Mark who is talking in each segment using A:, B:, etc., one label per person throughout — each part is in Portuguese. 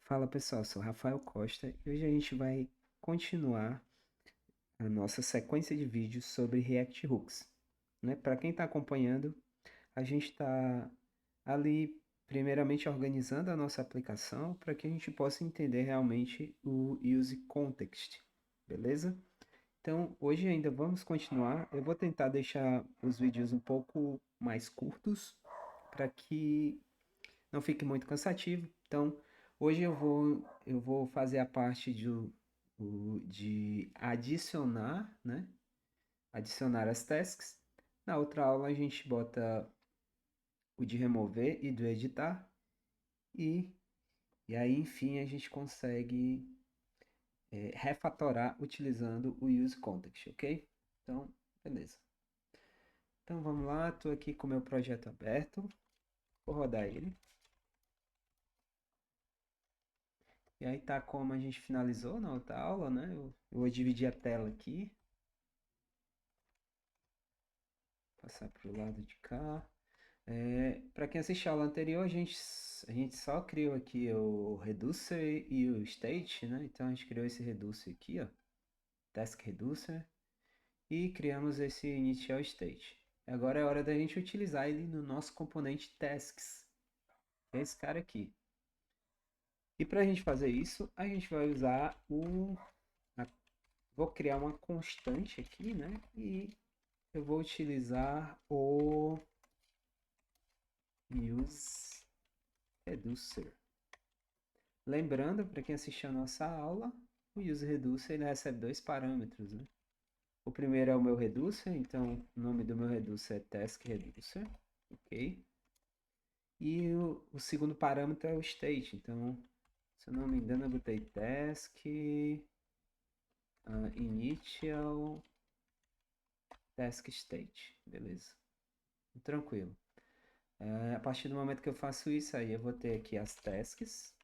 A: Fala pessoal, sou Rafael Costa e hoje a gente vai continuar a nossa sequência de vídeos sobre React Hooks, né? Para quem está acompanhando, a gente está ali primeiramente organizando a nossa aplicação para que a gente possa entender realmente o Use Context, beleza? Então hoje ainda vamos continuar. Eu vou tentar deixar os vídeos um pouco mais curtos para que não fique muito cansativo. Então, hoje eu vou fazer a parte de adicionar, né? Adicionar as tasks. Na outra aula a gente bota o de remover e do editar. E, e aí, enfim, a gente consegue refatorar utilizando o use context, ok? Então, beleza. Então vamos lá, estou aqui com o meu projeto aberto. Vou rodar ele. E aí tá como a gente finalizou na outra aula, né? Eu vou dividir a tela aqui, passar para o lado de cá. Para quem assistiu a aula anterior, a gente só criou aqui o Reducer e o State, né? Então a gente criou esse Reducer aqui, ó, Task Reducer, e criamos esse Initial State. Agora é hora da gente utilizar ele no nosso componente Tasks, que é esse cara aqui. E para a gente fazer isso, a gente vai usar vou criar uma constante aqui, né? E eu vou utilizar o use reducer. Lembrando, para quem assistiu a nossa aula, o use reducer ele recebe dois parâmetros, né? O primeiro é o meu reducer, então o nome do meu reducer é task reducer, ok? E o segundo parâmetro é o state, então, se eu não me engano, eu botei task initial task state, beleza? Tranquilo. A partir do momento que eu faço isso, aí eu vou ter aqui as tasks.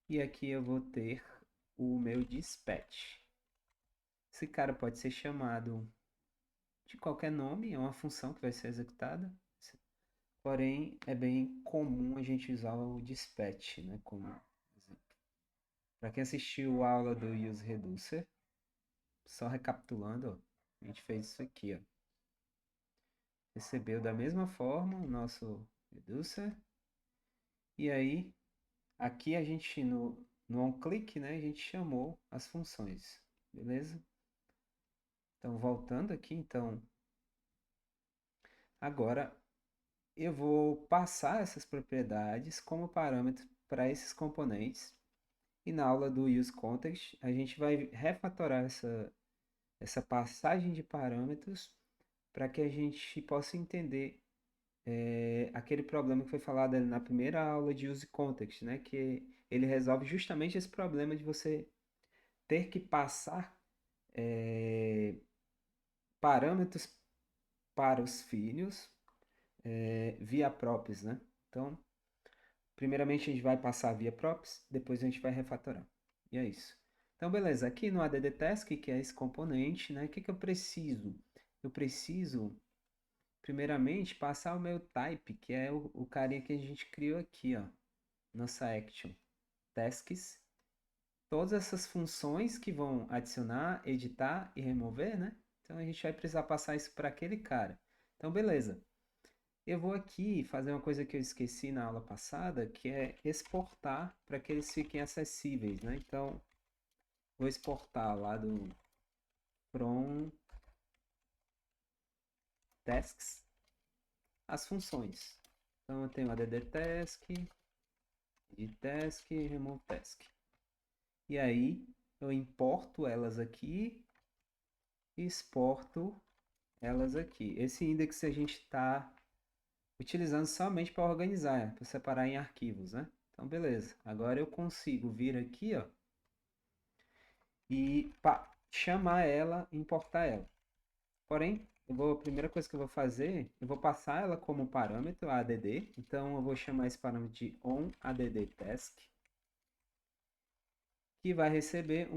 A: E aqui eu vou ter o meu dispatch. Esse cara pode ser chamado de qualquer nome, é uma função que vai ser executada. Porém, é bem comum a gente usar o dispatch, né, como exemplo. Para quem assistiu a aula do Use Reducer, só recapitulando, ó, a gente fez isso aqui, ó. Recebeu da mesma forma o nosso Reducer. E aí, aqui a gente no onClick, né, a gente chamou as funções, beleza? Então, voltando aqui, então, agora eu vou passar essas propriedades como parâmetro para esses componentes. E na aula do useContext, a gente vai refatorar essa passagem de parâmetros para que a gente possa entender aquele problema que foi falado ali na primeira aula de useContext, né? Que ele resolve justamente esse problema de você ter que passar parâmetros para os filhos via props, né? Então, primeiramente a gente vai passar via props, depois a gente vai refatorar. E é isso. Então, beleza. Aqui no addTask, que é esse componente, né? O que eu preciso? Eu preciso, primeiramente, passar o meu type, que é o carinha que a gente criou aqui, ó. Nossa action. Tasks. Todas essas funções que vão adicionar, editar e remover, né? Então, a gente vai precisar passar isso para aquele cara. Então, beleza. Eu vou aqui fazer uma coisa que eu esqueci na aula passada, que é exportar para que eles fiquem acessíveis, né? Então, vou exportar lá do from tasks as funções. Então, eu tenho addTask, edTask, removeTask. E aí, eu importo elas aqui e exporto elas aqui. Esse index a gente está utilizando somente para organizar, para separar em arquivos, né? Então, beleza. Agora eu consigo vir aqui, ó, e chamar ela, importar ela. Porém, a primeira coisa que eu vou fazer, eu vou passar ela como parâmetro, a add. Então, eu vou chamar esse parâmetro de onAddTask, que vai receber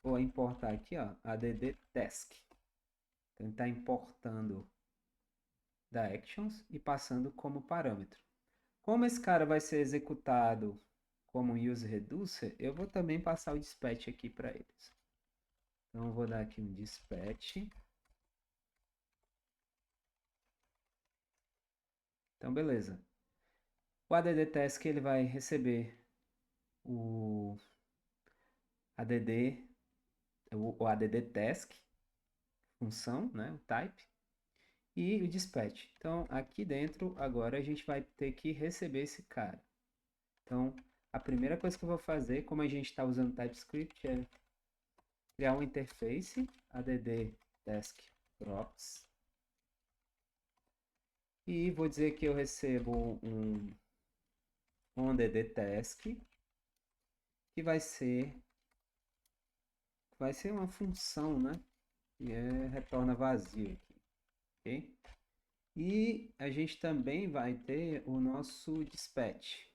A: vou importar aqui, ó, addTask. Então, ele está importando da actions e passando como parâmetro. Como esse cara vai ser executado como use reducer, eu vou também passar o dispatch aqui para eles. Então, eu vou dar aqui um dispatch. Então, beleza. O add task ele vai receber o add, o add task, função, né, o type, e o dispatch. Então, aqui dentro, agora a gente vai ter que receber esse cara. Então, a primeira coisa que eu vou fazer, como a gente está usando TypeScript, é criar uma interface add task props. E vou dizer que eu recebo um add task, que vai ser uma função, né? E retorna vazio aqui, ok? E a gente também vai ter o nosso dispatch,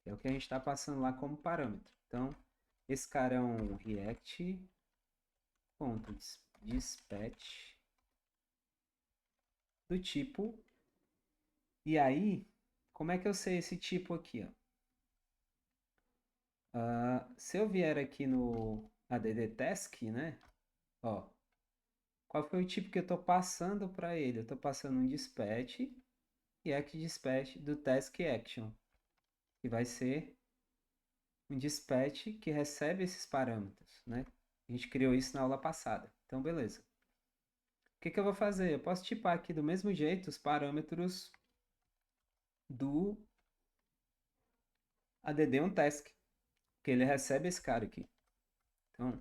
A: que é o que a gente está passando lá como parâmetro. Então, esse cara é um react.dispatch do tipo. E aí, como é que eu sei esse tipo aqui, ó? Se eu vier aqui no add task, né? Ó, qual foi o tipo que eu estou passando para ele? Eu estou passando um dispatch e aqui dispatch do task action, que vai ser um dispatch que recebe esses parâmetros, né? A gente criou isso na aula passada. Então, beleza. O que eu vou fazer? Eu posso tipar aqui do mesmo jeito os parâmetros do add1task, que ele recebe esse cara aqui. Então,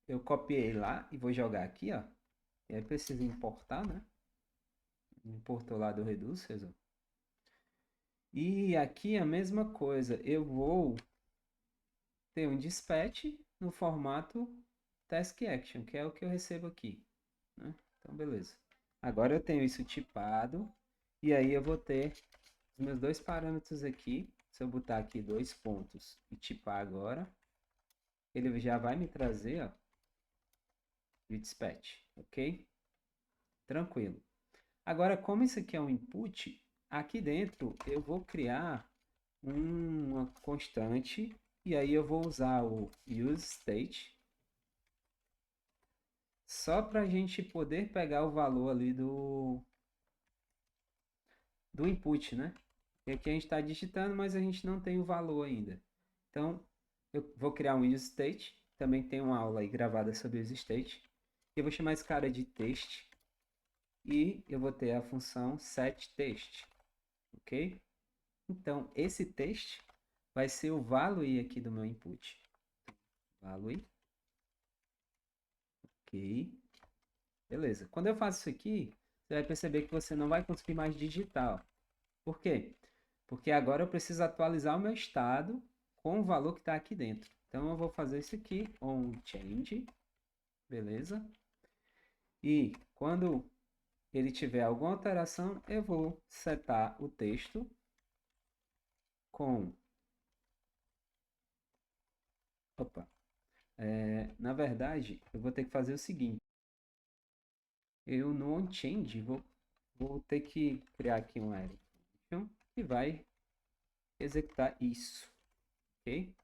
A: eu copiei lá e vou jogar aqui, ó. E aí precisa importar, né? Importou lá do Reducer, ó. E aqui a mesma coisa, eu vou ter um dispatch no formato task action, que é o que eu recebo aqui, né? Então, beleza. Agora eu tenho isso tipado, e aí eu vou ter os meus dois parâmetros aqui. Se eu botar aqui 2 pontos e tipar agora, ele já vai me trazer, ó, o dispatch, ok? Tranquilo. Agora, como isso aqui é um input, aqui dentro eu vou criar uma constante e aí eu vou usar o useState só para a gente poder pegar o valor ali do input, né? E aqui a gente está digitando, mas a gente não tem o valor ainda. Então, eu vou criar um useState, também tem uma aula aí gravada sobre useState. Eu vou chamar esse cara de test e eu vou ter a função setTest, ok? Então, esse teste vai ser o value aqui do meu input. Value. Ok. Beleza. Quando eu faço isso aqui, você vai perceber que você não vai conseguir mais digitar. Por quê? Porque agora eu preciso atualizar o meu estado com o valor que está aqui dentro. Então, eu vou fazer isso aqui, onChange. Beleza? E quando ele tiver alguma alteração, eu vou setar o texto com... Opa. Na verdade, eu vou ter que fazer o seguinte. Eu no onChange vou ter que criar aqui um array function que vai executar isso, ok?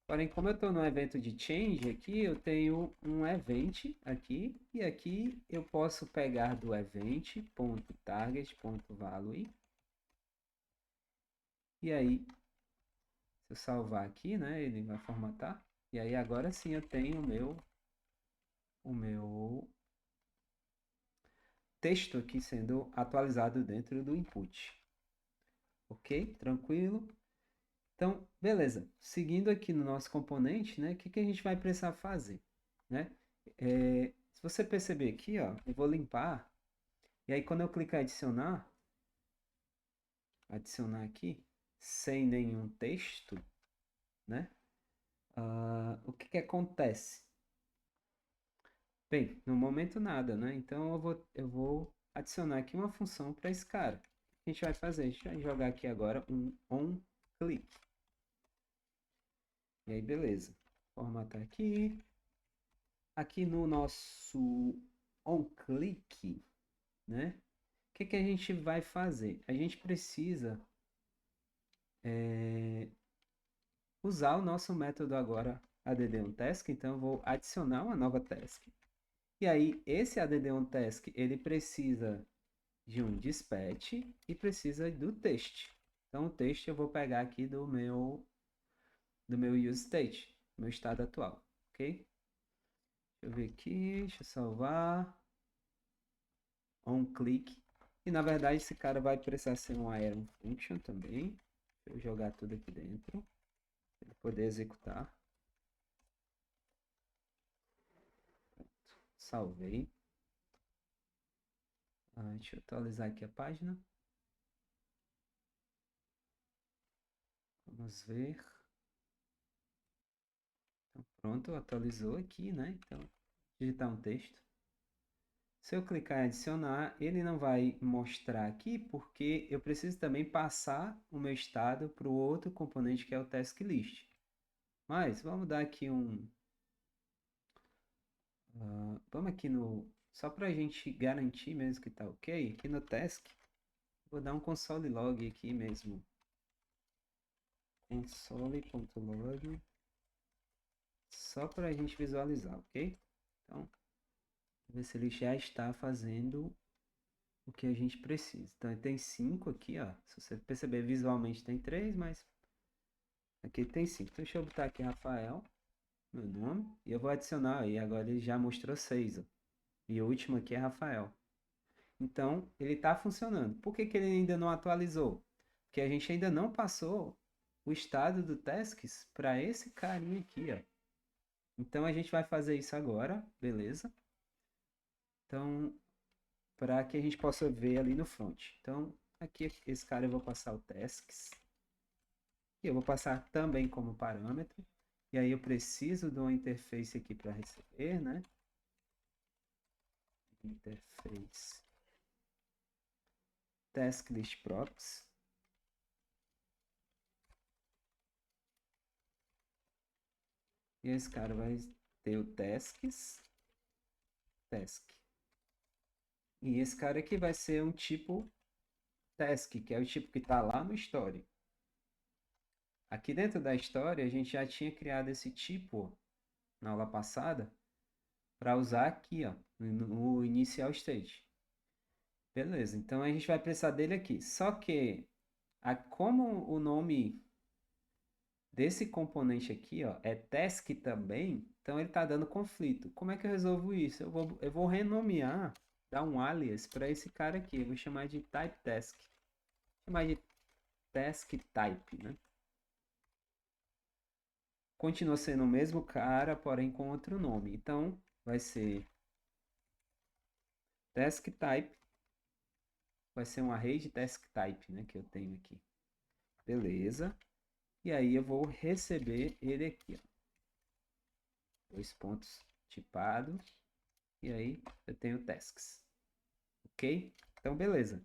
A: Porém, como eu estou no evento de change aqui, eu tenho um event aqui, e aqui eu posso pegar do event.target.value, e aí, se eu salvar aqui, né, ele vai formatar, e aí agora sim eu tenho o meu texto aqui sendo atualizado dentro do input. Ok? Tranquilo? Então, beleza. Seguindo aqui no nosso componente, né? O que a gente vai precisar fazer, né? Se você perceber aqui, ó, eu vou limpar. E aí, quando eu clicar em adicionar aqui, sem nenhum texto, né? O que acontece? Bem, no momento nada, né? Então, eu vou adicionar aqui uma função para esse cara. O que a gente vai fazer? A gente vai jogar aqui agora um onClick. E aí, beleza. Formatar aqui. Aqui no nosso onClick, né? que a gente vai fazer? A gente precisa usar o nosso método agora add1task, então eu vou adicionar uma nova task. E aí, esse add1task, ele precisa de um dispatch e precisa do texto. Então, o texto eu vou pegar aqui do meu use state, meu estado atual, ok? Deixa eu ver aqui, deixa eu salvar. On click. E na verdade esse cara vai precisar ser um iron function também. Deixa eu jogar tudo aqui dentro, para ele poder executar. Salvei. Deixa eu atualizar aqui a página. Vamos ver. Então, pronto, atualizou aqui, né? Então, digitar um texto. Se eu clicar em adicionar, ele não vai mostrar aqui, porque eu preciso também passar o meu estado para o outro componente que é o task list. Mas vamos dar aqui vamos aqui no... Só para a gente garantir mesmo que tá ok, aqui no task, vou dar um console log aqui mesmo. Console.log, só para a gente visualizar, ok? Então, ver se ele já está fazendo o que a gente precisa. Então, tem 5 aqui, ó. Se você perceber visualmente tem 3, mas aqui tem 5. Então, deixa eu botar aqui Rafael, meu nome, e eu vou adicionar aí. Agora ele já mostrou 6, ó. E o último aqui é Rafael. Então, ele está funcionando. Por que ele ainda não atualizou? Porque a gente ainda não passou o estado do tasks para esse carinha aqui, ó. Então, a gente vai fazer isso agora, beleza? Então, para que a gente possa ver ali no front. Então, aqui, esse cara eu vou passar o tasks. E eu vou passar também como parâmetro. E aí eu preciso de uma interface aqui para receber, né? Interface task list props. E esse cara vai ter o tasks, task. E esse cara aqui vai ser um tipo task, que é o tipo que está lá no story. Aqui dentro da história, a gente já tinha criado esse tipo na aula passada para usar aqui, ó, no inicial state. Beleza, então a gente vai precisar dele aqui. Só que, como o nome desse componente aqui, ó, é task também, então ele está dando conflito. Como é que eu resolvo isso? Eu vou renomear, dar um alias para esse cara aqui. Eu vou chamar de type task. Vou chamar de task type, né? Continua sendo o mesmo cara, porém com outro nome. Então, vai ser task type, vai ser um array de task type, né, que eu tenho aqui. Beleza. E aí eu vou receber ele aqui, ó. 2 pontos tipado. E aí eu tenho tasks. Ok? Então, beleza.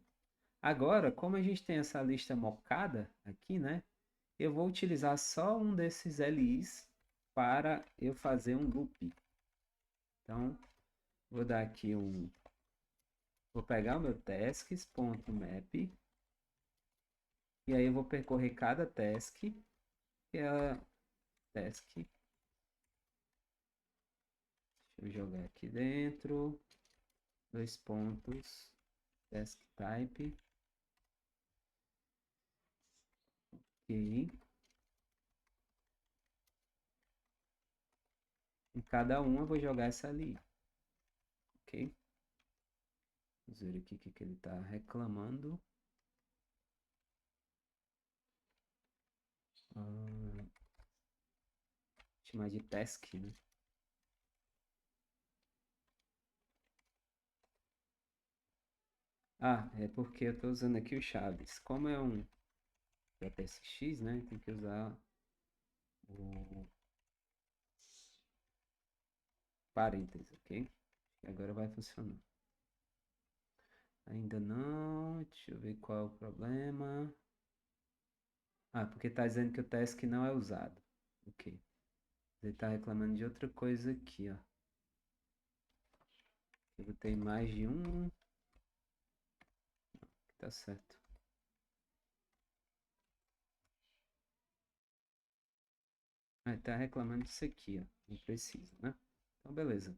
A: Agora, como a gente tem essa lista mocada aqui, né? Eu vou utilizar só um desses LIs para eu fazer um loop. Então, vou dar aqui um... Vou pegar o meu tasks.map e aí eu vou percorrer cada task, que é a task. Deixa eu jogar aqui dentro. 2 pontos. Task type. Ok. Em cada uma eu vou jogar essa ali. Ok? Vamos ver aqui o que ele está reclamando. Chamar de task, né? É porque eu estou usando aqui o Chaves. Como é um JSX, né? Tem que usar o parênteses, ok? Agora vai funcionar. Ainda não. Deixa eu ver qual é o problema. Porque está dizendo que o task não é usado. Ok. Ele está reclamando de outra coisa aqui, ó. Eu botei mais de um. Tá certo. Tá reclamando disso aqui, ó. Não precisa, né? Então, beleza.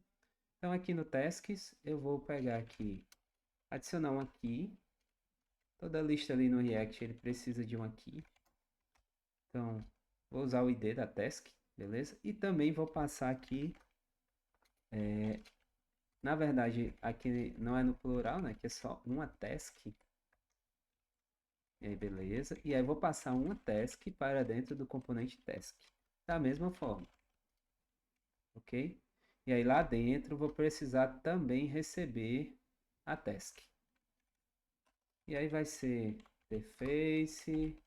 A: Então, aqui no Tasks, eu vou pegar aqui, adicionar um aqui. Toda lista ali no React, ele precisa de um aqui. Então, vou usar o ID da task, beleza? E também vou passar aqui, na verdade, aqui não é no plural, né? Aqui é só uma task. E aí, beleza. E aí, vou passar uma task para dentro do componente task. Da mesma forma, ok? E aí, lá dentro, vou precisar também receber a task. E aí, vai ser interface,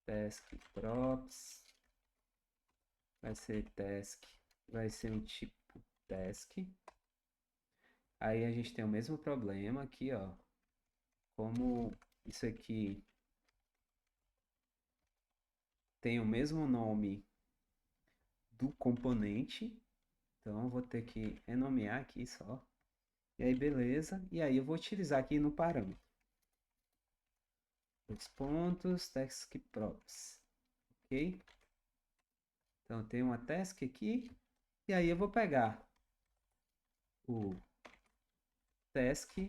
A: task props, vai ser task, vai ser um tipo task. Aí a gente tem o mesmo problema aqui, ó. Como isso aqui tem o mesmo nome do componente, então eu vou ter que renomear aqui só. E aí, beleza. E aí eu vou utilizar aqui no parâmetro. Dois pontos, task props. Ok? Então tem uma task aqui. E aí eu vou pegar o task.txt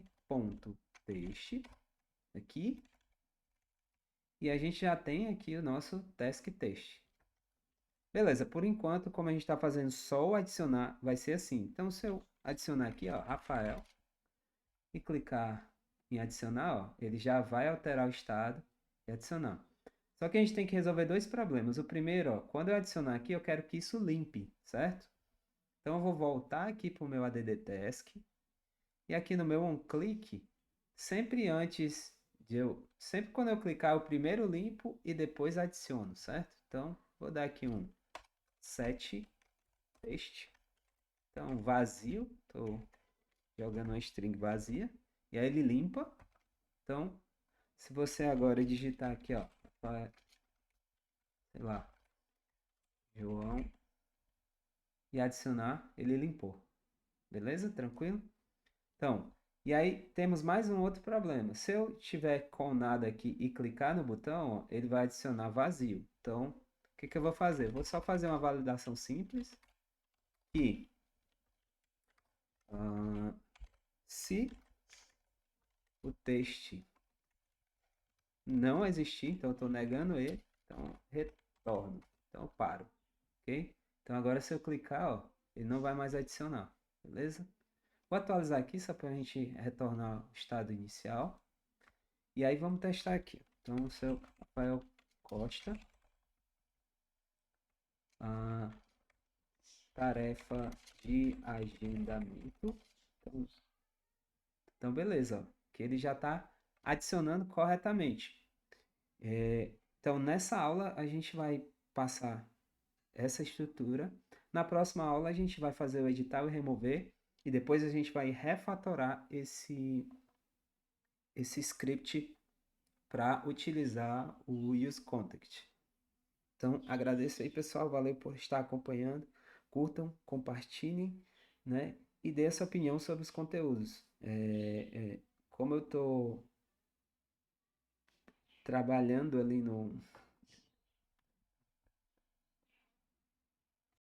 A: aqui. E a gente já tem aqui o nosso task test. Beleza, por enquanto, como a gente está fazendo só o adicionar, vai ser assim. Então, se eu adicionar aqui, ó, Rafael, e clicar em adicionar, ó, ele já vai alterar o estado e adicionar. Só que a gente tem que resolver dois problemas. O primeiro, ó, quando eu adicionar aqui, eu quero que isso limpe, certo? Então, eu vou voltar aqui para o meu add task. E aqui no meu onClick, sempre antes de sempre quando eu clicar, eu primeiro limpo e depois adiciono, certo? Então, vou dar aqui um set text. Então, vazio, estou jogando uma string vazia. E aí ele limpa. Então, se você agora digitar aqui, ó, sei lá, João, e adicionar, ele limpou. Beleza? Tranquilo? Então, e aí temos mais um outro problema. Se eu tiver com nada aqui e clicar no botão, ó, ele vai adicionar vazio. Então, o que que eu vou fazer? Vou só fazer uma validação simples. E se o texto não existir, então eu estou negando ele, então retorno. Então eu paro, ok? Então agora se eu clicar, ó, ele não vai mais adicionar, beleza? Vou atualizar aqui só para a gente retornar o estado inicial. E aí vamos testar aqui. Então o seu Rafael Costa, a tarefa de agendamento. Então beleza, ó, que ele já está adicionando corretamente. Então, nessa aula, a gente vai passar essa estrutura. Na próxima aula, a gente vai fazer o editar e remover. E depois a gente vai refatorar esse script para utilizar o useContext. Então, agradeço aí, pessoal. Valeu por estar acompanhando. Curtam, compartilhem, né? E dê essa opinião sobre os conteúdos. Como eu estou trabalhando ali